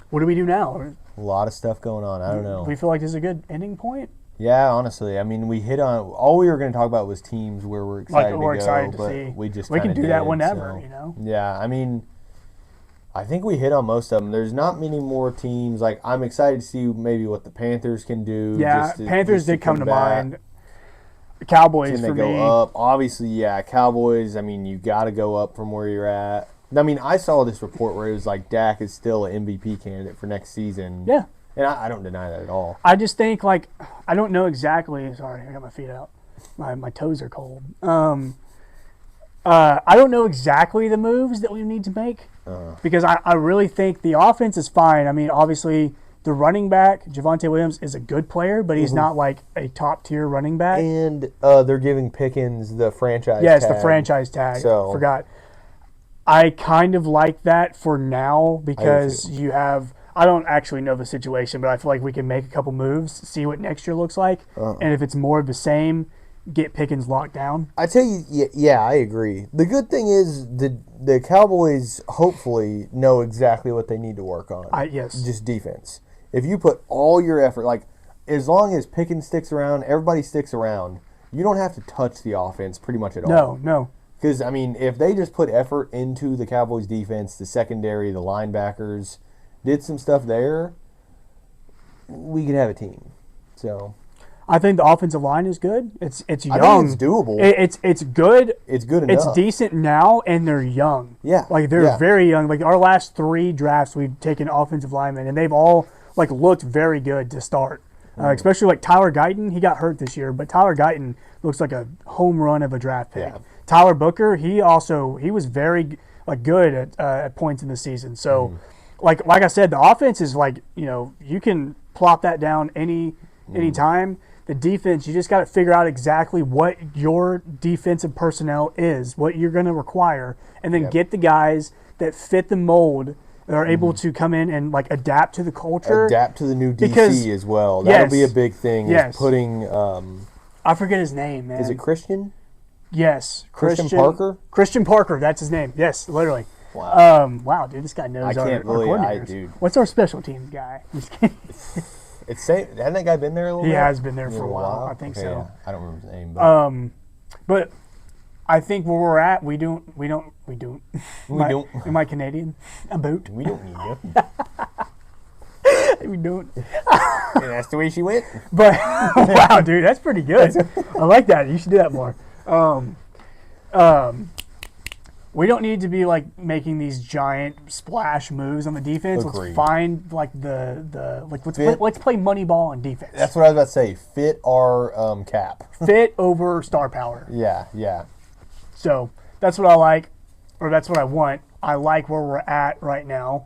what do we do now? A lot of stuff going on. I don't know. We feel like this is a good ending point? Yeah, honestly, I mean, we hit on all we were going to talk about was teams where we're excited we're to go, excited to but see. we just We can kinda do that did, whenever, so. you know. Yeah, I mean, I think we hit on most of them. There's not many more teams. Like I'm excited to see maybe what the Panthers can do. Yeah, Panthers just to did come to back. mind. Cowboys Can they for go me. up? Obviously, yeah. Cowboys. I mean, you got to go up from where you're at. I mean, I saw this report where it was like Dak is still an MVP candidate for next season. Yeah. And I don't deny that at all. I just think like I don't know exactly. Sorry, I got my feet out. My toes are cold. I don't know exactly the moves that we need to make because I really think the offense is fine. I mean, obviously the running back Javonte Williams is a good player, but he's not like a top tier running back. And they're giving Pickens the franchise. Yes, tag. the franchise tag. So- Forgot. I kind of like that for now because too. you have. I don't actually know the situation, but I feel like we can make a couple moves, see what next year looks like, and if it's more of the same, get Pickens locked down. I tell you, yeah, I agree. The good thing is the Cowboys hopefully know exactly what they need to work on. Yes. Just defense. If you put all your effort, like as long as Pickens sticks around, everybody sticks around, you don't have to touch the offense pretty much at all. No. Because, I mean, if they just put effort into the Cowboys defense, the secondary, the linebackers, did some stuff there, we could have a team. So I think the offensive line is good. It's young. I think it's doable. It's good. It's good enough. It's decent now, and they're young. Yeah, like they're yeah. very young. Like our last 3 drafts, we've taken offensive linemen, and they've all like looked very good to start. Especially like Tyler Guyton, he got hurt this year, but Tyler Guyton looks like a home run of a draft pick. Yeah. Tyler Booker, he was very like good at points in the season. So, like I said, the offense is like you can plop that down any time. The defense, you just got to figure out exactly what your defensive personnel is, what you're going to require, and then get the guys that fit the mold that are able to come in and like adapt to the culture. Adapt to the new DC Because- as well. That'll yes. be a big thing. is Yes. Putting, I forget his name, man. is it Christian? Yes, Christian Parker? Christian Parker, that's his name. Yes, literally. Wow. Wow, dude, this guy knows I can't our believe coordinators. dude. What's our special teams guy? Just kidding. Hasn't that guy been there a little He bit? has been there for a while. I think Okay, so. yeah. I don't remember his name. But But I think where we're at, we don't. We don't. Am I Canadian? A boot. we don't need you. We don't. And that's the way she went. But wow, dude, that's pretty good. I like that. You should do that more. We don't need to be like making these giant splash moves on the defense. Agreed. Let's find like let's play money ball on defense. That's what I was about to say. Fit our cap. Fit over star power. Yeah. So that's what I like, or that's what I want. I like where we're at right now.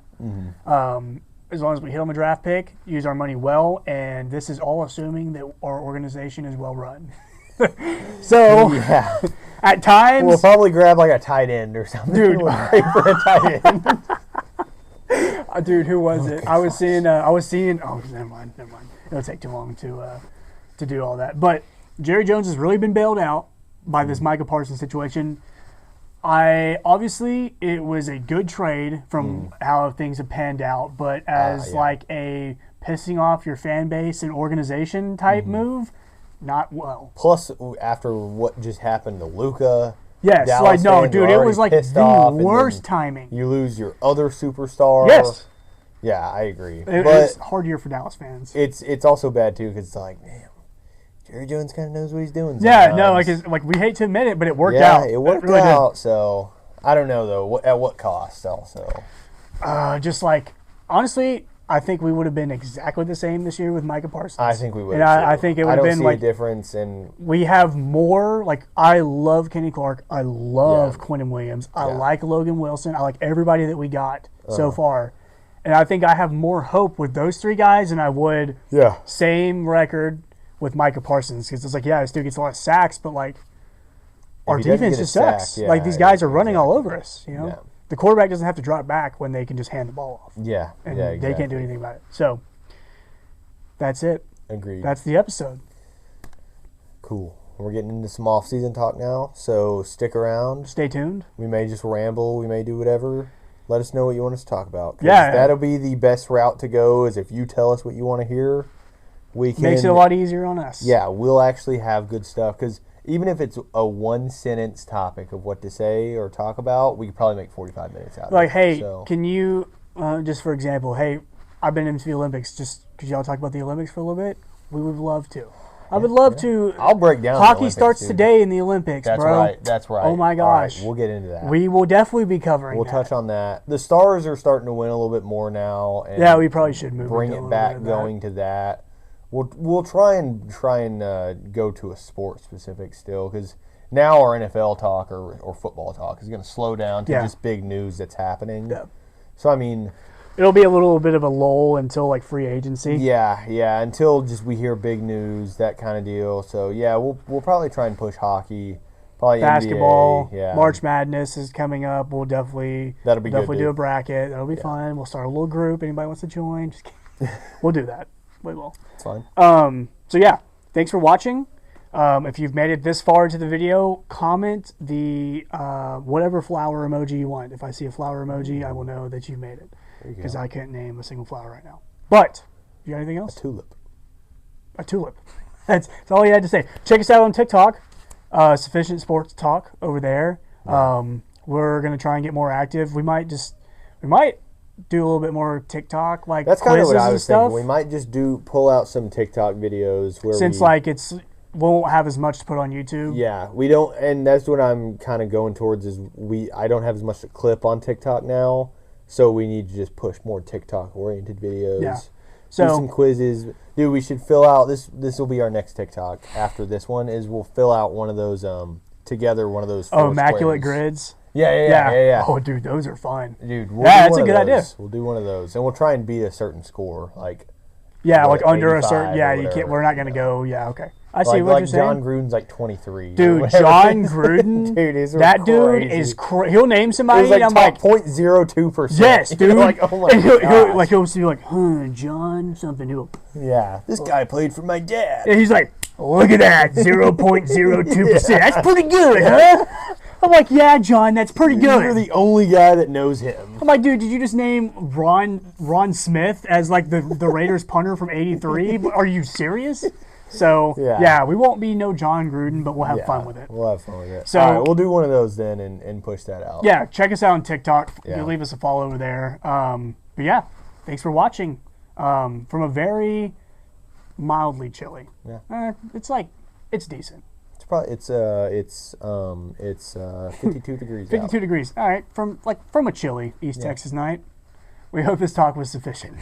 As long as we hit on the draft pick, use our money well, and this is all assuming that our organization is well run. So Yeah. at times, We'll probably grab like a tight end or something. Dude. We'll pay for a tight end. dude, who was it? I was seeing. Oh, never mind. It'll take too long to do all that. But Jerry Jones has really been bailed out by this Micah Parsons situation. Obviously it was a good trade from how things have panned out, but as yeah. like a pissing off your fan base and organization type move, not well. Plus, after what just happened to Luka, Yes, Dallas like no, fans dude, were it already was like pissed the off, and worst then timing. you lose your other superstar. Yes, Yeah, I agree. it but was a hard year for Dallas fans. it's also bad too because it's like, damn, Jerry Jones kind of knows what he's doing. Yeah, no, sometimes. like we hate to admit it, but it worked yeah, out. it worked really did. out. So I don't know though. At what cost? Also, Just like honestly, I think we would have been exactly the same this year with Micah Parsons. I think we would. And I think it would I have don't been see like a difference in. we have more. Like I love Kenny Clark. I love Yeah. Quentin Williams. I Yeah. like Logan Wilson. I like everybody that we got so far. And I think I have more hope with those 3 guys than I would Yeah. same record with Micah Parsons because it's like, yeah, this dude gets a lot of sacks, but like our he doesn't defense get a just sucks. sack, yeah, like these guys are exactly. running all over us. You know, Yeah. the quarterback doesn't have to drop back when they can just hand the ball off, Yeah. and Yeah. Exactly. they can't do anything about it. So that's it. Agreed. That's the episode. Cool. We're getting into some off-season talk now, so stick around. Stay tuned. We may just ramble. We may do whatever. Let us know what you want us to talk about. 'Cause Yeah. that'll be the best route to go. Is if you tell us what you want to hear, We can, Makes it a lot easier on us. Yeah, we'll actually have good stuff because even if it's a one-sentence topic of what to say or talk about, we could probably make 45 minutes out of it. Like, hey, So, can you, just for example, hey, I've been into the Olympics. Just could y'all talk about the Olympics for a little bit? We would love to. I would love to. I'll break down the Hockey Olympics, starts dude. today in the Olympics, That's bro. right. That's right. Oh my All right, gosh. we'll get into that. We will definitely be covering We'll that. touch on that. The Stars are starting to win a little bit more now. And Yeah, we probably should move bring into a it little back bit of that. going to that. We'll try and go to a sport specific still because now our NFL talk or football talk is going to slow down to Yeah. just big news that's happening. Yeah. So I mean, It'll be a little bit of a lull until like free agency. yeah, until just we hear big news, that kind of deal. So yeah, we'll probably try and push hockey, probably Basketball, NBA, yeah. March Madness is coming up. We'll definitely That'll be good, definitely do dude. a bracket. That'll be fun. We'll start a little group. Anybody wants to join? Just kidding. We'll do that. We will. It's fine. So yeah, thanks for watching. If you've made it this far into the video, comment the whatever flower emoji you want. If I see a flower emoji, I will know that you've made it because I can't name a single flower right now. But you got anything else? Tulip. A tulip. That's all you had to say. Check us out on TikTok, Sufficient Sports Talk over there. We're gonna try and get more active. We might do a little bit more TikTok, like That's kind of quizzes what I and was stuff. thinking. We might just pull out some TikTok videos where Since like we won't have as much to put on YouTube. yeah, we don't, and that's what I'm kind of going towards is I don't have as much to clip on TikTok now, so we need to just push more TikTok oriented videos. Yeah. Do So some quizzes, dude. We should fill out this. This will be our next TikTok after this one. Is we'll fill out one of those together one of those. immaculate squares. grids. Yeah. Oh, dude, those are fun. Dude, Yeah, do that's one a good of idea. those. We'll do one of those, and we'll try and beat a certain score, like. Yeah, What, like under a 85 certain. or Yeah, you can't. whatever, We're not gonna yeah. go. Yeah, okay. I see Like, what you're saying. John Gruden's like 23. or Dude, whatever. John Gruden. Dude, these are that dude crazy. is. He'll name It somebody, was like and I'm top like, 0.02%. yes, dude. Like, oh my and he'll gosh. be like, John something. He'll. Yeah, this guy played for my dad. And he's like, look at that, 0.02%. That's pretty good, huh? I'm like, yeah, John, that's pretty You're good. the only guy that knows him. I'm like, dude, did you just name Ron Smith as like the Raiders punter from '83? Are you serious? So Yeah. we won't be no John Gruden, but we'll have Yeah, fun with it. We'll have fun with it. So- All right, we'll do one of those then and push that out. Yeah, check us out on TikTok. Yeah. You leave us a follow over there. But yeah, thanks for watching. From a very mildly chilly. Yeah. It's decent. It's probably it's 52 degrees. 52 degrees. All right, from a chilly East Texas night. We hope this talk was sufficient.